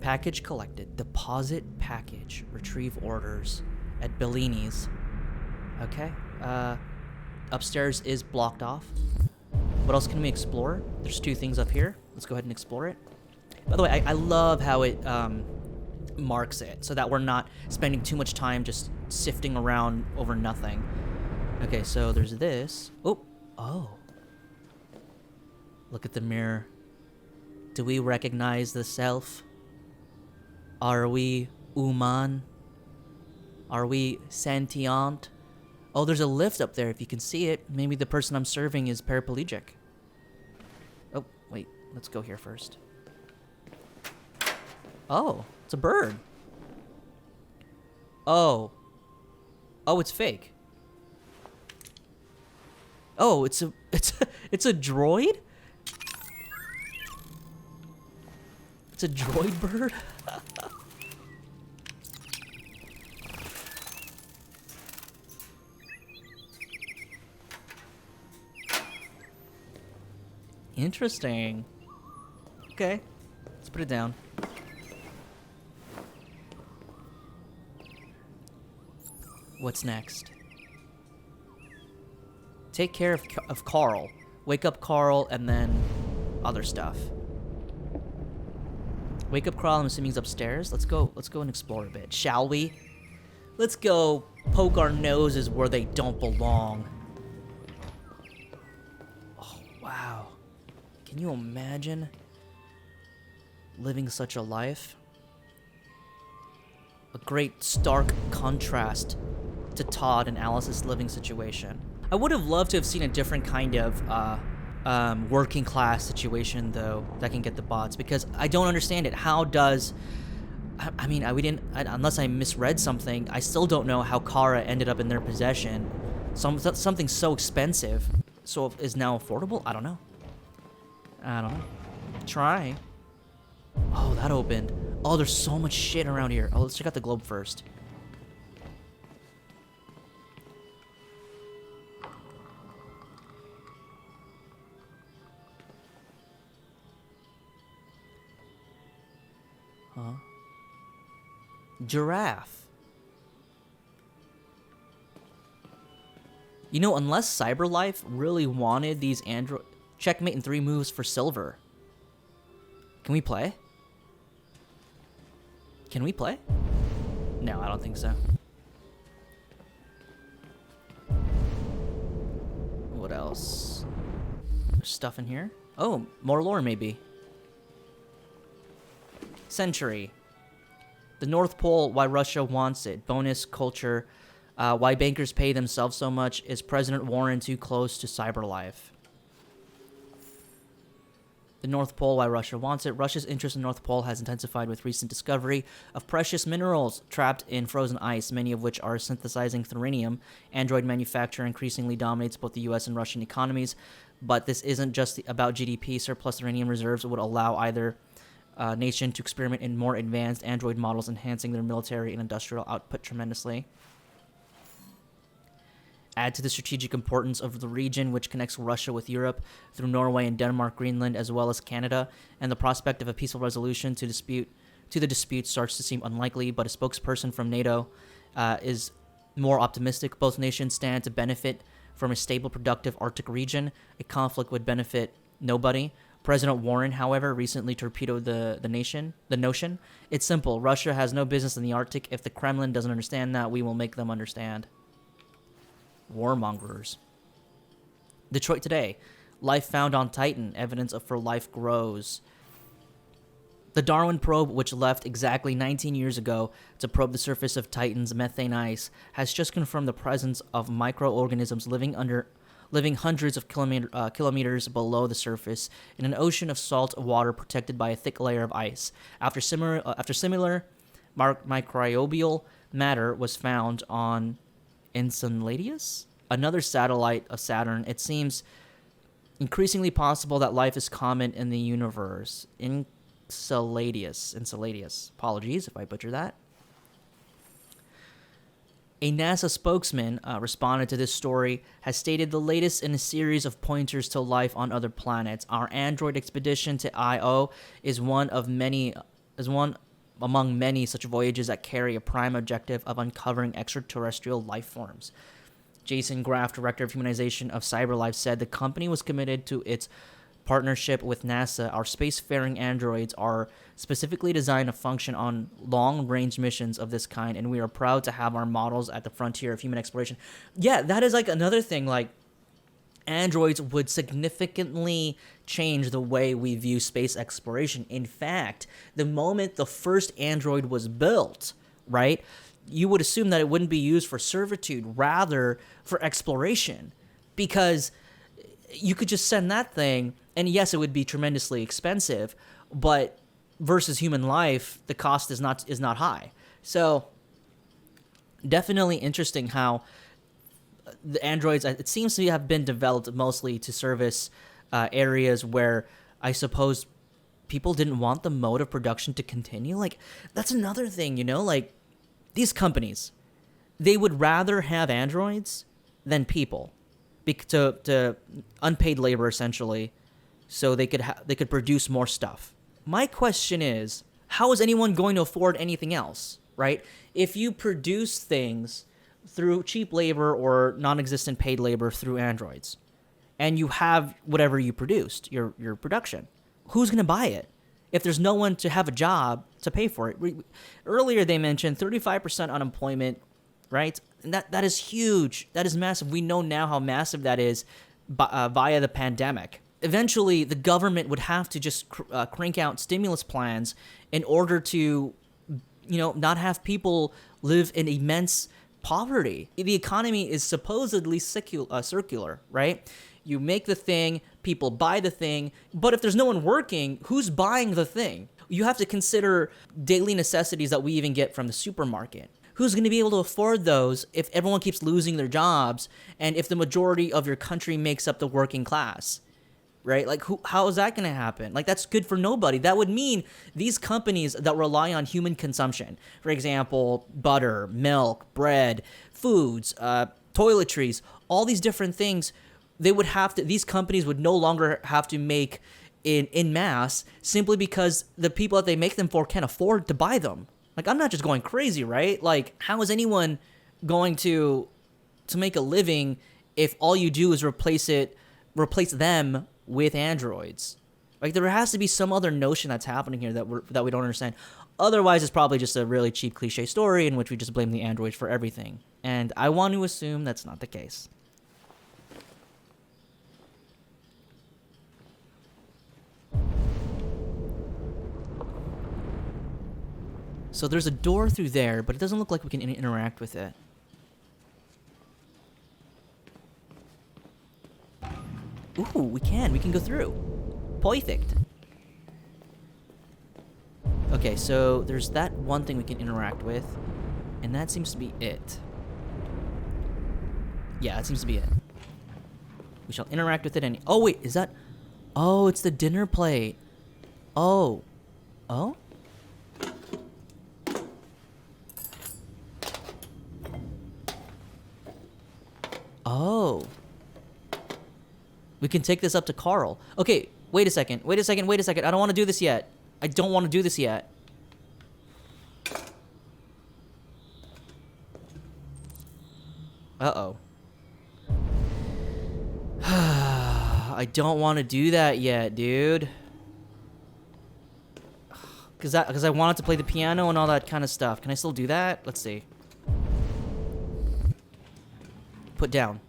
Package collected. Deposit package. Retrieve orders at Bellini's. Okay. Upstairs is blocked off. What else can we explore? There's 2 things up here. Let's go ahead and explore it. By the way, I love how it marks it so that we're not spending too much time just sifting around over nothing. Okay, so there's this. Oh. Look at the mirror. Do we recognize the self? Are we human? Are we sentient? Oh, there's a lift up there if you can see it. Maybe the person I'm serving is paraplegic. Oh, wait. Let's go here first. Oh, it's a bird. Oh. Oh, it's fake. Oh, it's a droid? It's a droid bird? Interesting. Okay, let's put it down. What's next? Take care of Carl. Wake up Carl and then other stuff. Wake up Carl, I'm assuming he's upstairs. Let's go and explore a bit, shall we? Let's go poke our noses where they don't belong. Oh, wow. Can you imagine living such a life? A great stark contrast to Todd and Alice's living situation. I would have loved to have seen a different kind of working class situation though that can get the bots, because I don't understand it. How does unless I misread something, I still don't know how Kara ended up in their possession. Something so expensive so is now affordable. I don't know. Try. Oh, that opened. Oh, there's so much shit around here. Oh, let's check out the globe first. Huh? Giraffe. You know, unless CyberLife really wanted these android... Checkmate in 3 moves for silver. Can we play? Can we play? No, I don't think so. What else? There's stuff in here. Oh, more lore maybe. Century. The North Pole, why Russia wants it. Bonus culture. Why bankers pay themselves so much. Is President Warren too close to CyberLife? The North Pole, why Russia wants it. Russia's interest in North Pole has intensified with recent discovery of precious minerals trapped in frozen ice, many of which are synthesizing thorium. Android manufacture increasingly dominates both the U.S. and Russian economies, but this isn't just about GDP. Surplus thorium reserves would allow either nation to experiment in more advanced Android models, enhancing their military and industrial output tremendously. Add to the strategic importance of the region, which connects Russia with Europe through Norway and Denmark, Greenland, as well as Canada, and the prospect of a peaceful resolution to the dispute starts to seem unlikely, but a spokesperson from NATO is more optimistic. Both nations stand to benefit from a stable, productive Arctic region. A conflict would benefit nobody. President Warren, however, recently torpedoed the notion. It's simple. Russia has no business in the Arctic. If the Kremlin doesn't understand that, we will make them understand. Warmongers. Detroit Today. Life found on Titan. Evidence for life grows. The Darwin probe, which left exactly 19 years ago to probe the surface of Titan's methane ice, has just confirmed the presence of microorganisms living hundreds of kilometers below the surface in an ocean of salt water protected by a thick layer of ice. After similar microbial matter was found on Enceladus, another satellite of Saturn, it seems increasingly possible that life is common in the universe. Enceladus. Apologies if I butcher that. A NASA spokesman responded to this story, has stated the latest in a series of pointers to life on other planets. Our android expedition to Io is one among many such voyages that carry a prime objective of uncovering extraterrestrial life forms. Jason Graff, director of humanization of CyberLife, said the company was committed to its partnership with NASA. Our spacefaring androids are specifically designed to function on long-range missions of this kind, and we are proud to have our models at the frontier of human exploration. Yeah, that is like another thing. Like, androids would significantly change the way we view space exploration. In fact, the moment the first android was built, right, you would assume that it wouldn't be used for servitude, rather for exploration, because you could just send that thing, and yes, it would be tremendously expensive, but versus human life, the cost is not high. So definitely interesting how the androids, it seems to have been developed mostly to service areas where I suppose people didn't want the mode of production to continue. Like, that's another thing, you know, like these companies, they would rather have androids than people, to unpaid labor essentially, so they could produce more stuff. My question is, how is anyone going to afford anything else, right? If you produce things through cheap labor or non-existent paid labor through androids, and you have whatever you produced, your production, who's going to buy it if there's no one to have a job to pay for it? Earlier they mentioned 35% unemployment, right? And that is huge. That is massive. We know now how massive that is via the pandemic. Eventually, the government would have to just crank out stimulus plans in order to, not have people live in immense poverty. The economy is supposedly circular, right? You make the thing, people buy the thing, but if there's no one working, who's buying the thing? You have to consider daily necessities that we even get from the supermarket. Who's going to be able to afford those if everyone keeps losing their jobs and if the majority of your country makes up the working class? Right? Like, how is that going to happen? Like, that's good for nobody. That would mean these companies that rely on human consumption, for example, butter, milk, bread, foods, toiletries, all these different things, these companies would no longer have to make in mass simply because the people that they make them for can't afford to buy them. Like, I'm not just going crazy, right? Like, how is anyone going to make a living if all you do is replace them with androids? Like, there has to be some other notion that's happening here that we don't understand. Otherwise, it's probably just a really cheap cliche story in which we just blame the androids for everything. And I want to assume that's not the case. So there's a door through there, but it doesn't look like we can interact with it. Ooh, we can go through. Perfect. Okay, so there's that one thing we can interact with, and that seems to be it. Yeah, that seems to be it. We shall interact with it and... Oh, wait, is that... Oh, it's the dinner plate. Oh. Oh? Oh. We can take this up to Carl. Okay, wait a second. I don't want to do this yet. Uh-oh. I don't want to do that yet, dude. Because I wanted to play the piano and all that kind of stuff. Can I still do that? Let's see. Put down.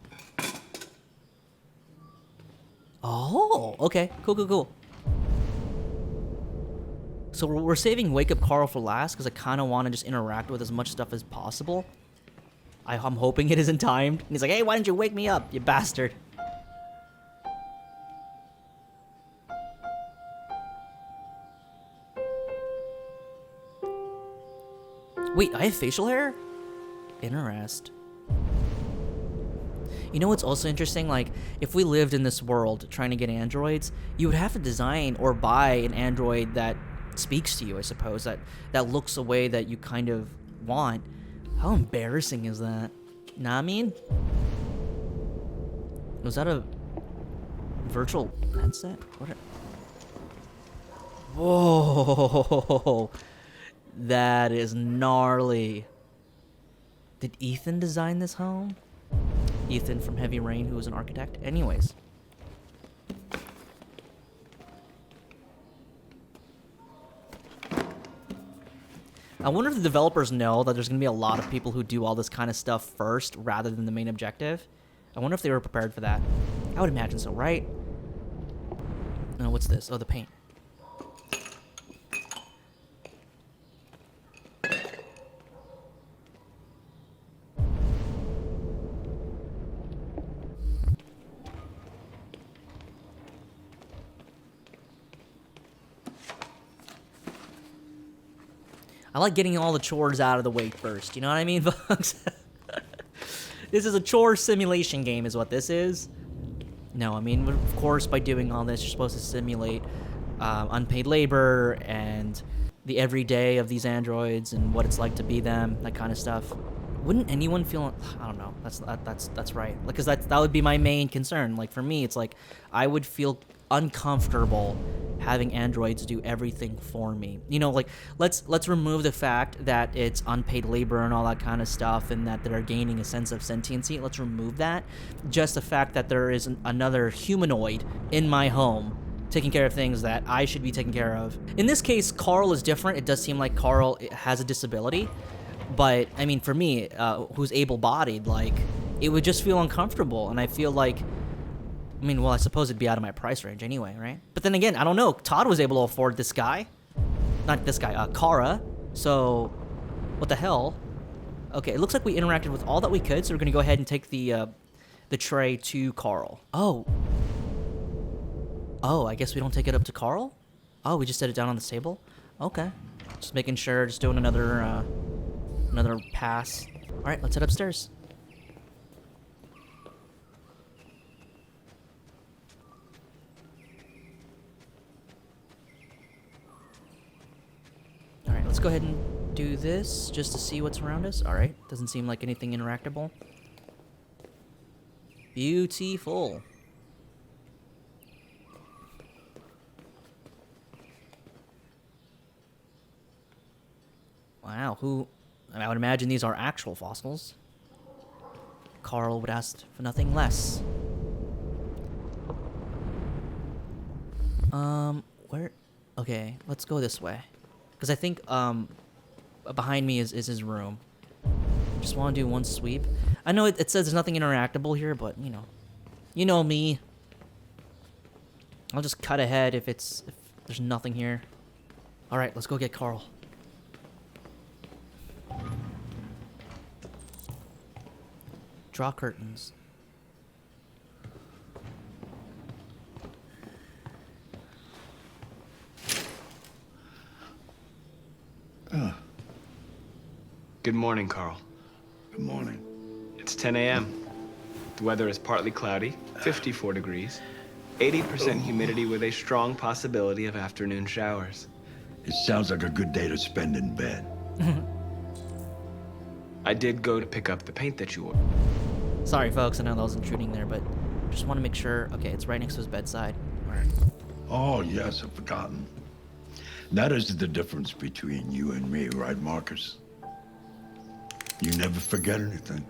Oh, okay. Cool. So we're saving Wake Up Carl for last because I kind of want to just interact with as much stuff as possible. I'm hoping it isn't timed. And he's like, hey, why didn't you wake me up, you bastard? Wait, I have facial hair? Interest. You know what's also interesting? Like, if we lived in this world trying to get androids, you would have to design or buy an android that speaks to you, I suppose, that looks the way that you kind of want. How embarrassing is that? Nah, I mean? Was that a virtual headset? Whoa. That is gnarly. Did Ethan design this home? Ethan from Heavy Rain, who was an architect. Anyways. I wonder if the developers know that there's going to be a lot of people who do all this kind of stuff first rather than the main objective. I wonder if they were prepared for that. I would imagine so, right? No, what's this? Oh, the paint. I like getting all the chores out of the way first. You know what I mean, folks? This is a chore simulation game is what this is. No, I mean, of course, by doing all this, you're supposed to simulate unpaid labor and the everyday of these androids and what it's like to be them, that kind of stuff. Wouldn't anyone feel... I don't know. That's right. Because that would be my main concern. Like, for me, it's like I would feel uncomfortable having androids do everything for me. You know, like, let's remove the fact that it's unpaid labor and all that kind of stuff and that they're gaining a sense of sentiency. Let's remove that. Just the fact that there is another humanoid in my home taking care of things that I should be taking care of. In this case, Carl is different. It does seem like Carl has a disability. But, I mean, for me, who's able-bodied, like, it would just feel uncomfortable. And I feel like... I mean, well, I suppose it'd be out of my price range anyway, right? But then again, I don't know. Todd was able to afford this guy. Not this guy, Kara. So, what the hell? Okay, it looks like we interacted with all that we could, so we're going to go ahead and take the tray to Carl. Oh. Oh, I guess we don't take it up to Carl? Oh, we just set it down on the table? Okay. Just making sure, just doing another pass. All right, let's head upstairs. All right, let's go ahead and do this just to see what's around us. All right, doesn't seem like anything interactable. Beautiful. Wow, I would imagine these are actual fossils. Carl would ask for nothing less. Where? Okay, let's go this way. Because I think, behind me is his room. Just want to do one sweep. I know it says there's nothing interactable here, but, you know. You know me. I'll just cut ahead if there's nothing here. Alright, let's go get Carl. Draw curtains. Good morning, Carl. Good morning. It's 10 a.m. The weather is partly cloudy, 54 degrees, 80% humidity with a strong possibility of afternoon showers. It sounds like a good day to spend in bed. I did go to pick up the paint that you ordered. Sorry, folks, I know that was intruding there, but just want to make sure. Okay, it's right next to his bedside. All right. Oh, yes, I've forgotten. That is the difference between you and me, right, Markus? You never forget anything.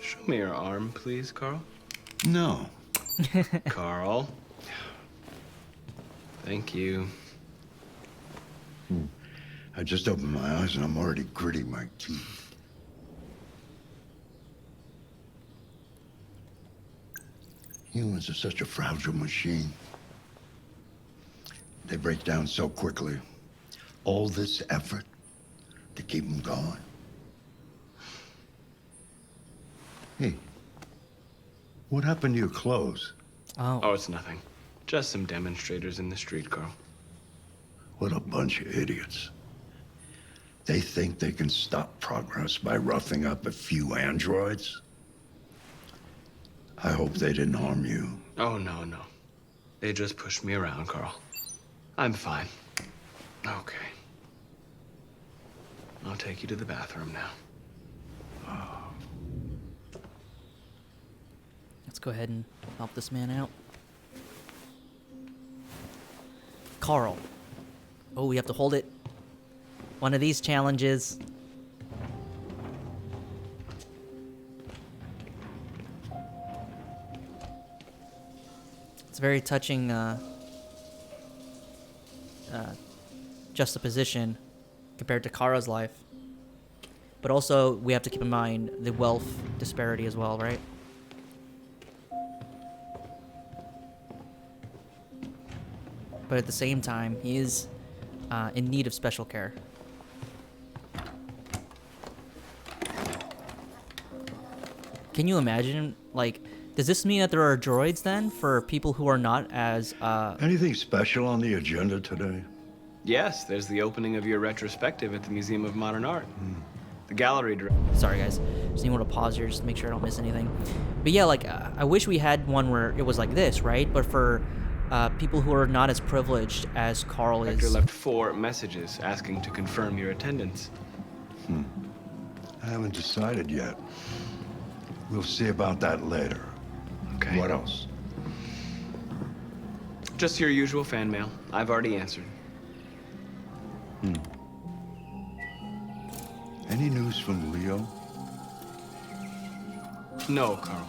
Show me your arm, please, Carl. No. Carl. Thank you. I just opened my eyes and I'm already gritting my teeth. Humans are such a fragile machine. They break down so quickly. All this effort to keep them going. Hey, what happened to your clothes? Oh, it's nothing. Just some demonstrators in the street, Carl. What a bunch of idiots. They think they can stop progress by roughing up a few androids? I hope they didn't harm you. Oh, no. They just pushed me around, Carl. I'm fine. Okay. I'll take you to the bathroom now. Let's go ahead and help this man out. Carl, Oh, we have to hold it. One of these challenges. It's very touching juxtaposition compared to Kara's life. But also, we have to keep in mind the wealth disparity as well, right? But at the same time, he is in need of special care. Can you imagine, like, does this mean that there are droids then for people who are not as, Anything special on the agenda today? Yes, there's the opening of your retrospective at the Museum of Modern Art. The gallery director. Sorry guys, just need to pause here just to make sure I don't miss anything. But yeah, like, I wish we had one where it was like this, right? But for people who are not as privileged as Carl Director is. left 4 messages asking to confirm your attendance. I haven't decided yet. We'll see about that later. Okay. What else? Just your usual fan mail. I've already answered. Any news from Leo? No, Carl.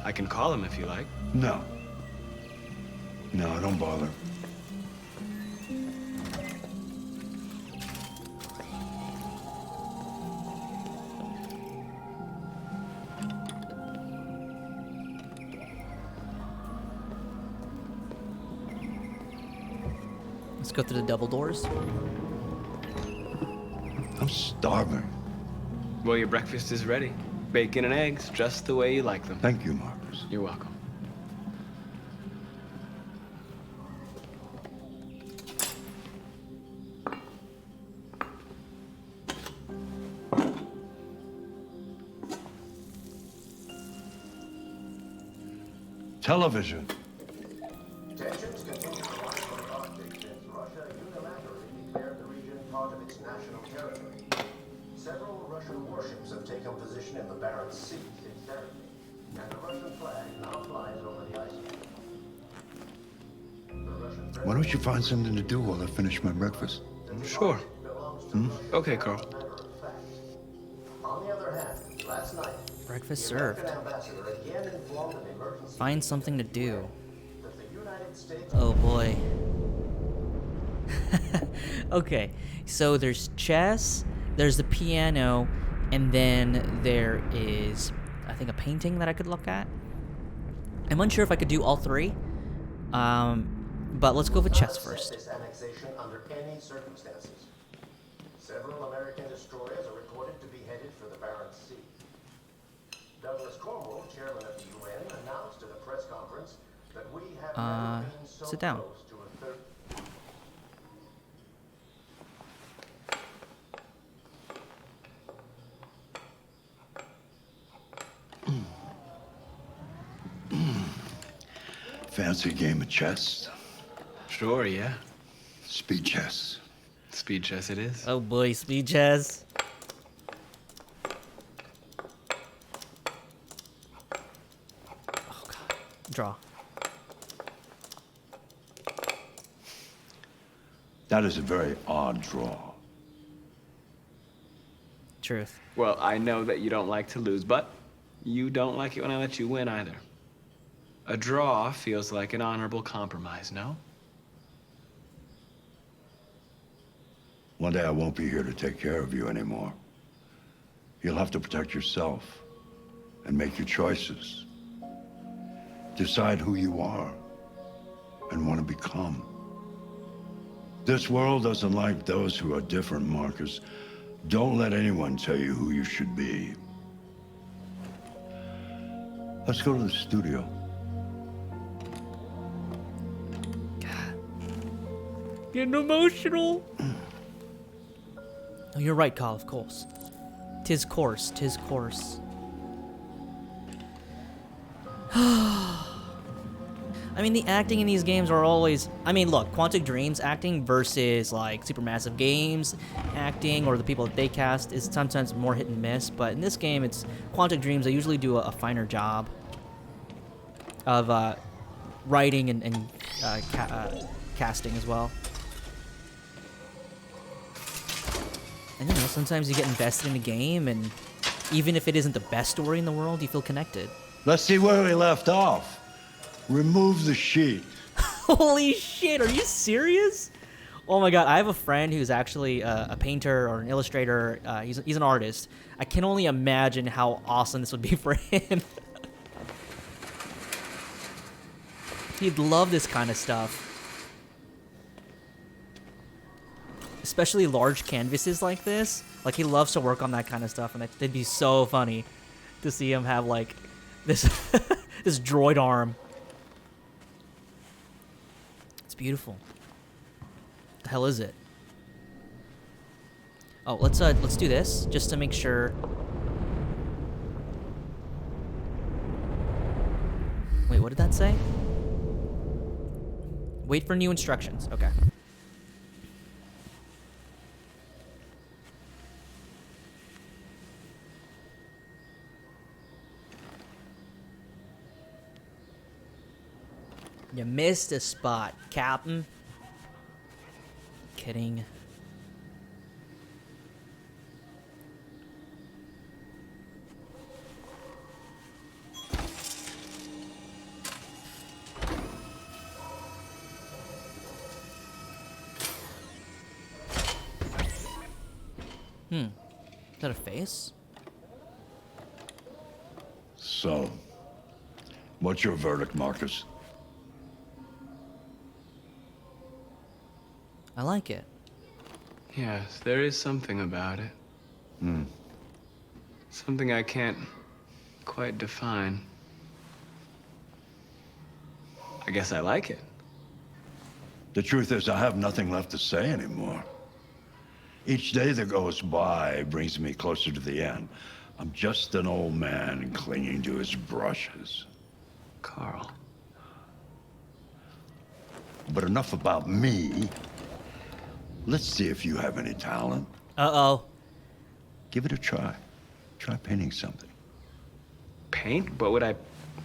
I can call him if you like. No. No, don't bother. Let's go through the double doors. I'm starving. Well, your breakfast is ready. Bacon and eggs, just the way you like them. Thank you, Markus. You're welcome. Television. Tensions continue to rise on the Arctic since Russia unilaterally declared the region part of its national territory. Several Russian warships have taken position in the Barents Sea since Saturday, and the Russian flag now flies over the ice. Why don't you find something to do while I finish my breakfast? Sure. Okay, Carl. On the other hand, last night, Breakfast the American served. ambassador again informed an emergency Find something to do. that the United States Oh boy. Okay, so there's chess, there's the piano, and then there is, I think, a painting that I could look at. I'm unsure if I could do all three, but let's go with chess first. this annexation under any circumstances. Several American destroyers are reported to be headed for the Barents Sea. Douglas Cornwall, chairman of the UN, announced at a press conference that we have never been so sit down. close to a third. Fancy game of chess? Sure, yeah. Speed chess. Speed chess it is. Oh boy, speed chess. Oh god. Draw. That is a very odd draw. Truth. Well, I know that you don't like to lose, but you don't like it when I let you win either. A draw feels like an honorable compromise, no? One day I won't be here to take care of you anymore. You'll have to protect yourself and make your choices. Decide who you are and want to become. This world doesn't like those who are different, Markus. Don't let anyone tell you who you should be. Let's go to the studio. Getting emotional. Oh, you're right, Kyle, of course. Tis course, tis course. I mean, the acting in these games are always... I mean, look, Quantic Dreams acting versus, like, Supermassive Games acting, or the people that they cast, is sometimes more hit and miss, but in this game, it's Quantic Dreams. They usually do a finer job of writing and casting as well. And you know, sometimes you get invested in a game, and even if it isn't the best story in the world, you feel connected. Let's see where we left off. Remove the sheet. Holy shit, are you serious? Oh my god, I have a friend who's actually a painter or an illustrator. He's an artist. I can only imagine how awesome this would be for him. He'd love this kind of stuff. Especially large canvases like this. Like, he loves to work on that kind of stuff, and it'd be so funny to see him have, like, this this droid arm. It's beautiful. What the hell is it? Oh, let's do this just to make sure. Wait, what did that say? Wait for new instructions. Okay. You missed a spot, Captain. Kidding. Is that a face? So, what's your verdict, Markus? I like it. Yes, there is something about it. Something I can't quite define. I guess I like it. The truth is, I have nothing left to say anymore. Each day that goes by brings me closer to the end. I'm just an old man clinging to his brushes. Carl. But enough about me. Let's see if you have any talent. Uh-oh. Give it a try. Try painting something. Paint? But would I...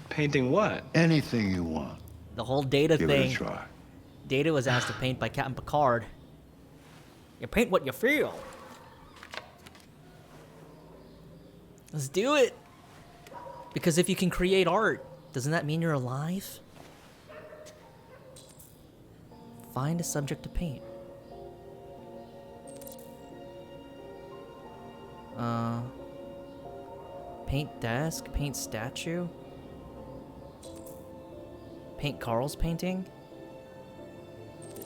Painting what? Anything you want. The whole Data Give thing. it a try. Data was asked to paint by Captain Picard. You paint what you feel. Let's do it. Because if you can create art, doesn't that mean you're alive? Find a subject to paint. Paint desk, paint statue. Paint Carl's painting.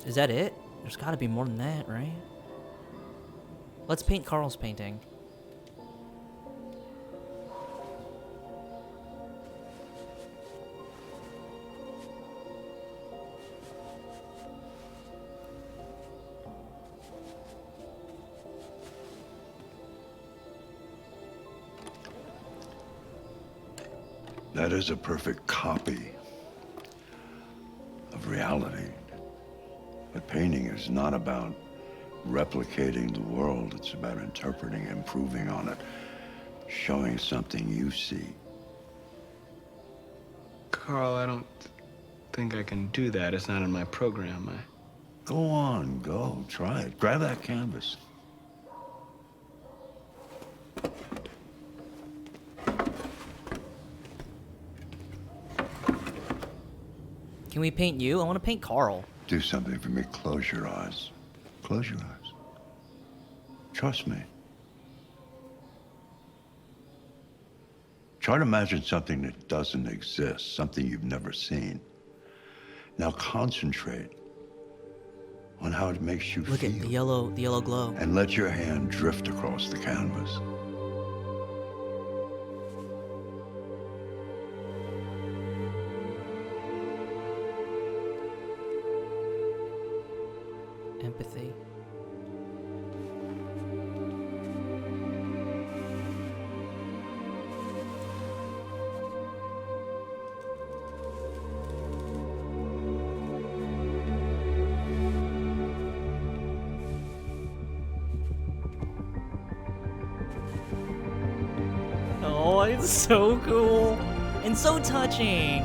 Is that it? There's gotta be more than that, right? Let's paint Carl's painting. That is a perfect copy of reality. But painting is not about replicating the world. It's about interpreting, improving on it, showing something you see. Carl, I don't think I can do that. It's not in my program. Go on, go. Try it. Grab that canvas. Can we paint you? I want to paint Carl. Do something for me. Close your eyes. Close your eyes. Trust me. Try to imagine something that doesn't exist, something you've never seen. Now concentrate on how it makes you Look feel. at the yellow glow. And let your hand drift across the canvas. Empathy. Oh, it's so cool and so touching.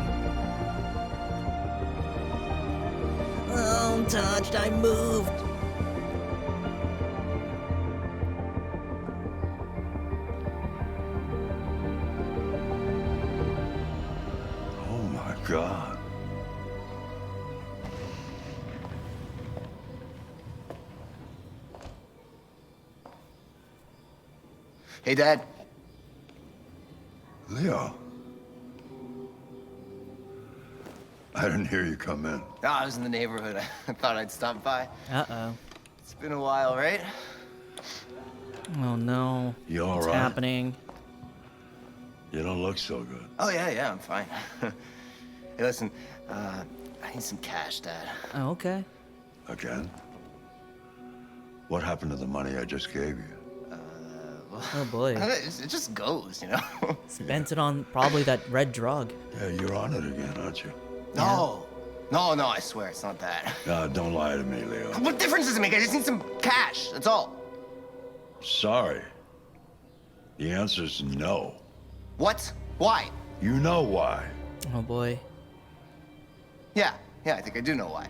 Oh, I'm touched. I moved. Hey, Dad. Leo. I didn't hear you come in. Oh, I was in the neighborhood. I thought I'd stop by. Uh-oh. It's been a while, right? Oh, no. You all What's right? happening? You don't look so good. Oh, yeah, I'm fine. Hey, listen, I need some cash, Dad. Oh, okay. Again? What happened to the money I just gave you? Oh, boy. It just goes, you know? Spent it on probably that red drug. Yeah, you're on it again, aren't you? No, I swear it's not that. Don't lie to me, Leo. What difference does it make? I just need some cash, that's all. Sorry. The answer's no. What? Why? You know why. Oh, boy. Yeah, I think I do know why.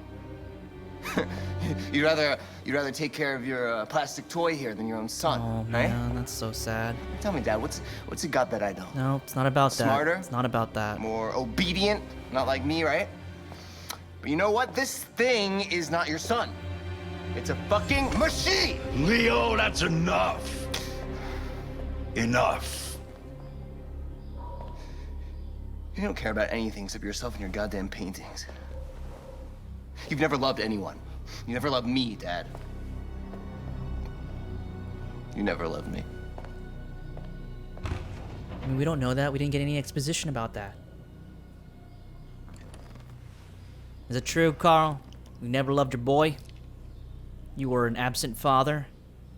you'd rather take care of your plastic toy here than your own son, Oh, right? man, that's so sad. Tell me, Dad, what's he got that I don't? No, it's not about that. Smarter? It's not about that. More obedient, not like me, right? But you know what? This thing is not your son. It's a fucking machine! Leo, that's enough. Enough. You don't care about anything except yourself and your goddamn paintings. You've never loved anyone. You never loved me, Dad. You never loved me. I mean, we don't know that. We didn't get any exposition about that. Is it true, Carl? You never loved your boy? You were an absent father?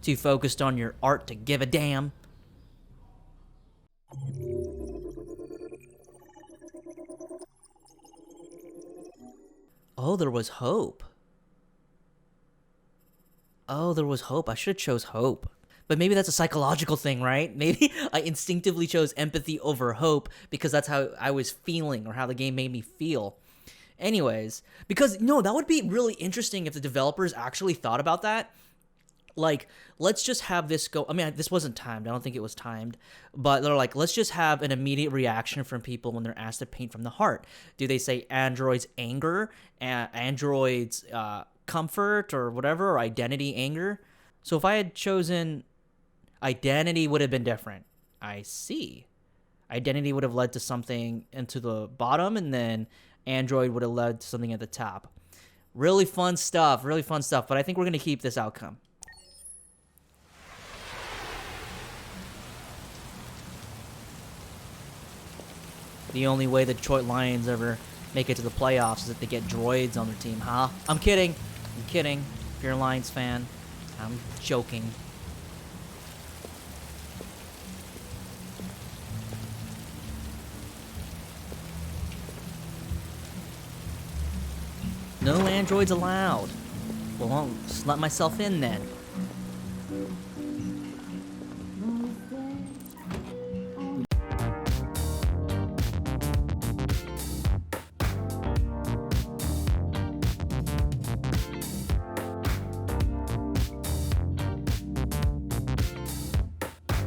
Too focused on your art to give a damn? Oh, there was hope. Oh, there was hope. I should have chose hope. But maybe that's a psychological thing, right? Maybe I instinctively chose empathy over hope because that's how I was feeling or how the game made me feel. Anyways, because, no, that would be really interesting if the developers actually thought about that. Like, let's just have this go. I mean, this wasn't timed. I don't think it was timed. But they're like, let's just have an immediate reaction from people when they're asked to paint from the heart. Do they say android's anger, android's comfort, or whatever, or identity anger? So if I had chosen identity, would have been different. I see. Identity would have led to something into the bottom, and then android would have led to something at the top. Really fun stuff. But I think we're going to keep this outcome. The only way the Detroit Lions ever make it to the playoffs is if they get droids on their team, huh? I'm kidding. If you're a Lions fan, I'm joking. No androids allowed. Well, I'll just let myself in then.